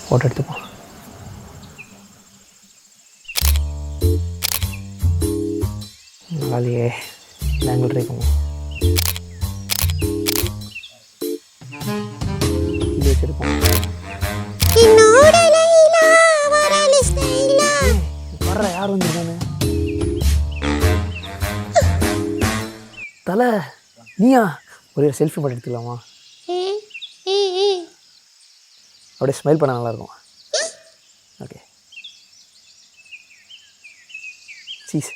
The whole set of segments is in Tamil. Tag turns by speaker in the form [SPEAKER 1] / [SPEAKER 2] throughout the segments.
[SPEAKER 1] ஃபோட்டோ எடுத்துப்போம். நாளையே பெங்களூர் ட்ரை பண்ணுவோம். இது வச்சுருப்போம். வர்ற யார் வந்துருக்கானு? தலை நீயா? ஒரே செல்ஃபி போட்டு எடுத்துக்கலாமா? அப்படியே ஸ்மைல் பண்ண நல்லாயிருக்கும். Okay cheese.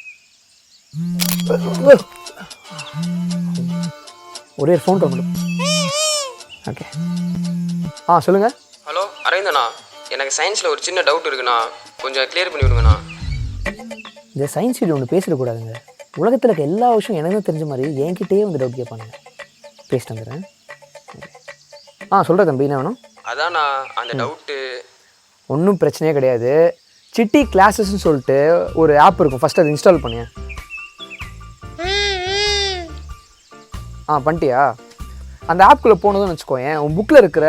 [SPEAKER 1] ஒரே ஃபோன் கால் பண்ணும். ஓகே சொல்லுங்கள்.
[SPEAKER 2] ஹலோ அரவிந்தண்ணா, எனக்கு சயின்ஸில் ஒரு சின்ன டவுட் இருக்குண்ணா, கொஞ்சம் கிளியர் பண்ணி விடுங்கண்ணா.
[SPEAKER 1] இந்த சயின்ஸ் வீடியோ ஒன்று பேசிடக்கூடாதுங்க. உலகத்தில் இருக்க எல்லா விஷயம் எனக்கு தெரிஞ்ச மாதிரி என்கிட்டயே வந்து டவுட் கேட்பாங்க. பேசிட்டு வந்துடுறேன். சொல்கிறேன் தம்பி, என்ன வேணும்?
[SPEAKER 2] அதாண்ணா அந்த டவுட்டு.
[SPEAKER 1] ஒன்றும் பிரச்சனையே கிடையாது. சிட்டி கிளாஸஸ்ன்னு சொல்லிட்டு ஒரு ஆப் இருக்கும், ஃபஸ்ட்டு அதை இன்ஸ்டால் பண்ணியா? பண்ணிட்டியா? அந்த ஆப்குள்ளே போனதுன்னு வச்சுக்கோயேன், உன் புக்கில் இருக்கிற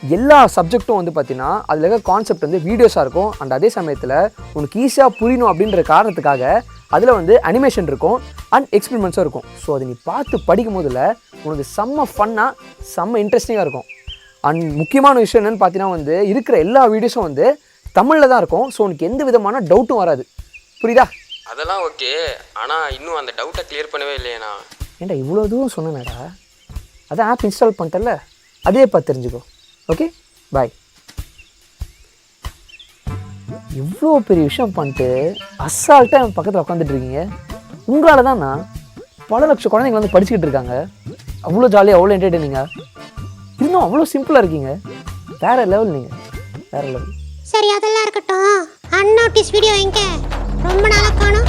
[SPEAKER 1] எல்லா சப்ஜெக்ட்டும் வந்து பார்த்தீங்கன்னா அதில் இருக்க கான்செப்ட் வந்து வீடியோஸாக இருக்கும். அண்ட் அதே சமயத்தில் உனக்கு ஈஸியாக புரியணும் அப்படின்ற காரணத்துக்காக அதில் வந்து அனிமேஷன் இருக்கும் அண்ட் எக்ஸ்பெரிமெண்ட்ஸும் இருக்கும். ஸோ அதை நீ பார்த்து படிக்கும் போதில் உனக்கு செம்ம ஃபன்னாக செம்ம இன்ட்ரெஸ்டிங்காக இருக்கும். அண்ட் முக்கியமான விஷயம் என்னென்னு பார்த்தீங்கன்னா வந்து இருக்கிற எல்லா வீடியோஸும் வந்து தமிழில் தான் இருக்கும். ஸோ உனக்கு எந்த விதமான டவுட்டும் வராது. புரியுதா?
[SPEAKER 2] அதெல்லாம் ஓகே, ஆனால் இன்னும் அந்த டவுட்டை கிளியர் பண்ணவே இல்லையண்ணா.
[SPEAKER 1] ஏன்டா இவ்வளோ தூரம் சொன்னேடா? அதான் ஆப் இன்ஸ்டால் பண்ணிட்டல, அதே பார்த்து தெரிஞ்சுக்கோ. Okay bye. இவ்வளோ பெரிய விஷயம் பண்ணிட்டு அசால்ட்டாக என் பக்கத்தில் உட்காந்துட்டு இருக்கீங்க. உங்களால் தான் நான் பல லட்சம் குழந்தைங்க வந்து படிச்சுக்கிட்டு இருக்காங்க. அவ்வளோ ஜாலியாக அவ்வளோ என்டர்டெய்னிங்காக இன்னும் அவ்வளோ சிம்பிளாக இருக்கீங்க. வேறு லெவல் நீங்கள், வேறு லெவல்.
[SPEAKER 3] சரி அதெல்லாம் இருக்கட்டும், அன்னோட்டிஸ் வீடியோ எங்க? ரொம்ப நாளாக காணோம்.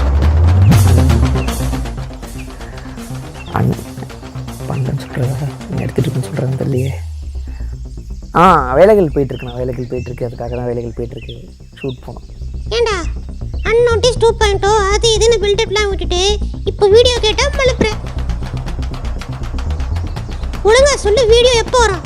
[SPEAKER 1] பண்ணுறேன்னு சொல்கிறதா எடுத்துகிட்டு இருக்குன்னு சொல்கிறேன்னு தெரியலையே. வேலைகள் போயிட்டுருக்குண்ணா, வேலைகள் போயிட்டுருக்கு. அதுக்காக தான் வேலைகள் போயிட்டுருக்கு. ஷூட் போனோம்.
[SPEAKER 3] ஏண்டா அன்னோட்டிஸ் 2.0 அது இதுன்னு பில்டப்லாம் விட்டுட்டு இப்போ வீடியோ கேட்டால் மழுப்புறேன். ஒழுங்கா சொல்லு, வீடியோ எப்போ வரும்?